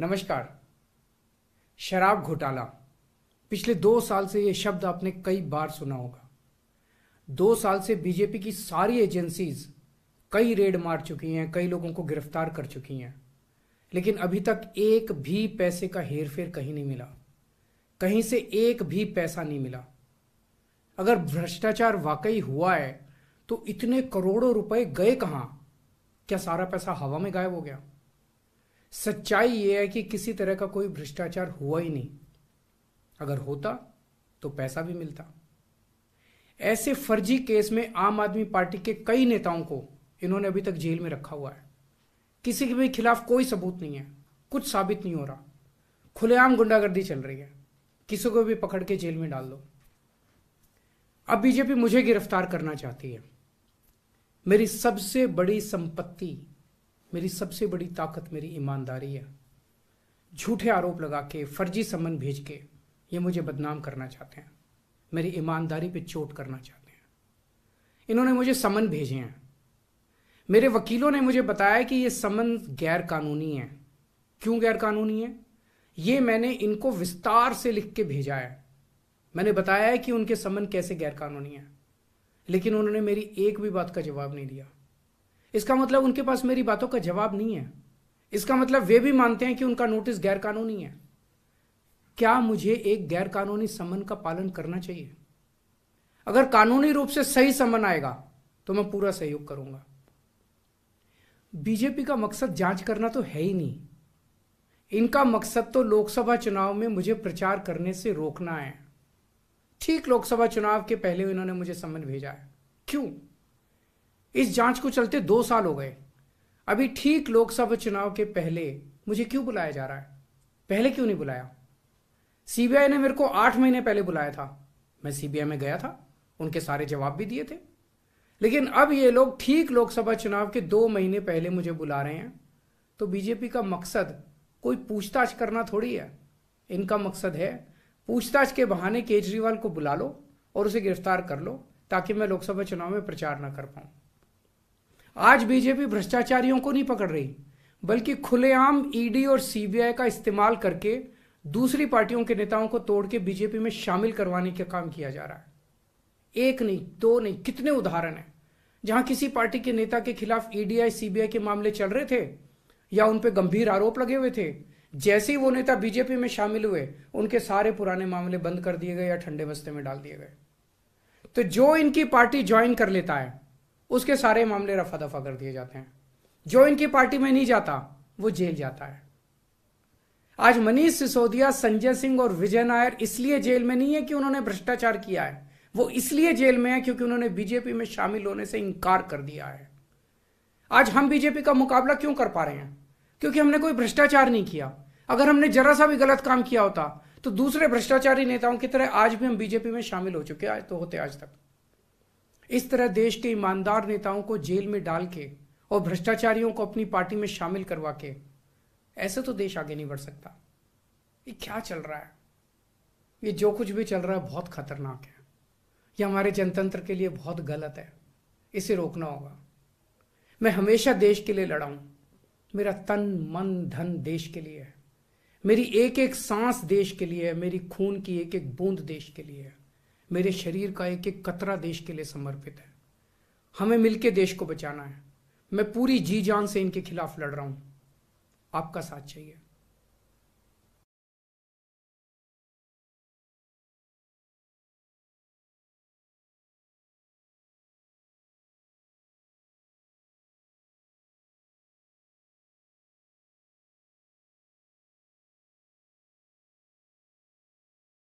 नमस्कार। शराब घोटाला। पिछले 2 साल से यह शब्द आपने कई बार सुना होगा। 2 साल से बीजेपी की सारी एजेंसीज कई रेड मार चुकी हैं, कई लोगों को गिरफ्तार कर चुकी हैं, लेकिन अभी तक एक भी पैसे का हेरफेर कहीं नहीं मिला। कहीं से एक भी पैसा नहीं मिला। अगर भ्रष्टाचार वाकई हुआ है तो इतने करोड़ों रुपए गए कहां? क्या सारा पैसा हवा में गायब हो गया? सच्चाई यह है कि किसी तरह का कोई भ्रष्टाचार हुआ ही नहीं। अगर होता तो पैसा भी मिलता। ऐसे फर्जी केस में आम आदमी पार्टी के कई नेताओं को इन्होंने अभी तक जेल में रखा हुआ है। किसी के भी खिलाफ कोई सबूत नहीं है, कुछ साबित नहीं हो रहा, खुलेआम गुंडागर्दी चल रही है, किसी को भी पकड़ के जेल में डाल दो। अब बीजेपी मुझे गिरफ्तार करना चाहती है। मेरी सबसे बड़ी संपत्ति, मेरी सबसे बड़ी ताकत मेरी ईमानदारी है। झूठे आरोप लगा के, फर्जी समन भेज के ये मुझे बदनाम करना चाहते हैं, मेरी ईमानदारी पे चोट करना चाहते हैं। इन्होंने मुझे समन भेजे हैं। मेरे वकीलों ने मुझे बताया कि ये समन गैर कानूनी है। क्यों गैर कानूनी है? ये मैंने इनको विस्तार से लिख के भेजा है। मैंने बताया है कि उनके समन कैसे गैर कानूनी है, लेकिन उन्होंने मेरी एक भी बात का जवाब नहीं दिया। इसका मतलब उनके पास मेरी बातों का जवाब नहीं है। इसका मतलब वे भी मानते हैं कि उनका नोटिस गैर कानूनी है। क्या मुझे एक गैर कानूनी समन का पालन करना चाहिए? अगर कानूनी रूप से सही समन आएगा तो मैं पूरा सहयोग करूंगा। बीजेपी का मकसद जांच करना तो है ही नहीं। इनका मकसद तो लोकसभा चुनाव में मुझे प्रचार करने से रोकना है। ठीक लोकसभा चुनाव के पहले इन्होंने मुझे समन भेजा है। क्यों? इस जांच को चलते 2 साल हो गए। अभी ठीक लोकसभा चुनाव के पहले मुझे क्यों बुलाया जा रहा है? पहले क्यों नहीं बुलाया? सीबीआई ने मेरे को 8 महीने पहले बुलाया था। मैं सीबीआई में गया था, उनके सारे जवाब भी दिए थे। लेकिन अब ये लोग ठीक लोकसभा चुनाव के 2 महीने पहले मुझे बुला रहे हैं। तो बीजेपी का मकसद कोई पूछताछ करना थोड़ी है। इनका मकसद है पूछताछ के बहाने केजरीवाल को बुला लो और उसे गिरफ्तार कर लो, ताकि मैं लोकसभा चुनाव में प्रचार ना कर पाऊं। आज बीजेपी भ्रष्टाचारियों को नहीं पकड़ रही, बल्कि खुलेआम ईडी और सीबीआई का इस्तेमाल करके दूसरी पार्टियों के नेताओं को तोड़ के बीजेपी में शामिल करवाने का काम किया जा रहा है। एक नहीं, 2 नहीं, कितने उदाहरण हैं जहां किसी पार्टी के नेता के खिलाफ ईडीआई सीबीआई के मामले चल रहे थे या उन पे गंभीर आरोप लगे हुए थे। जैसे ही वो नेता बीजेपी में शामिल हुए, उनके सारे पुराने मामले बंद कर दिए गए या ठंडे बस्ते में डाल दिए गए। तो जो इनकी पार्टी ज्वाइन कर लेता है उसके सारे मामले रफा दफा कर दिए जाते हैं। जो इनकी पार्टी में नहीं जाता वो जेल जाता है। आज मनीष सिसोदिया, संजय सिंह और विजय नायर इसलिए जेल में नहीं है कि उन्होंने भ्रष्टाचार किया है, वो इसलिए जेल में है क्योंकि उन्होंने बीजेपी में शामिल होने से इनकार कर दिया है। आज हम बीजेपी का मुकाबला क्यों कर पा रहे हैं? क्योंकि हमने कोई भ्रष्टाचार नहीं किया। अगर हमने जरा सा भी गलत काम किया होता तो दूसरे भ्रष्टाचारी नेताओं की तरह आज भी हम बीजेपी में शामिल हो चुके हैं, तो होते आज तक। इस तरह देश के ईमानदार नेताओं को जेल में डाल के और भ्रष्टाचारियों को अपनी पार्टी में शामिल करवा के ऐसे तो देश आगे नहीं बढ़ सकता। ये क्या चल रहा है? ये जो कुछ भी चल रहा है बहुत खतरनाक है। ये हमारे जनतंत्र के लिए बहुत गलत है। इसे रोकना होगा। मैं हमेशा देश के लिए लड़ा हूं। मेरा तन मन धन देश के लिए है। मेरी एक एक सांस देश के लिए है। मेरी खून की एक एक बूंद देश के लिए है। मेरे शरीर का एक एक कतरा देश के लिए समर्पित है। हमें मिलकर देश को बचाना है। मैं पूरी जी जान से इनके खिलाफ लड़ रहा हूं। आपका साथ चाहिए।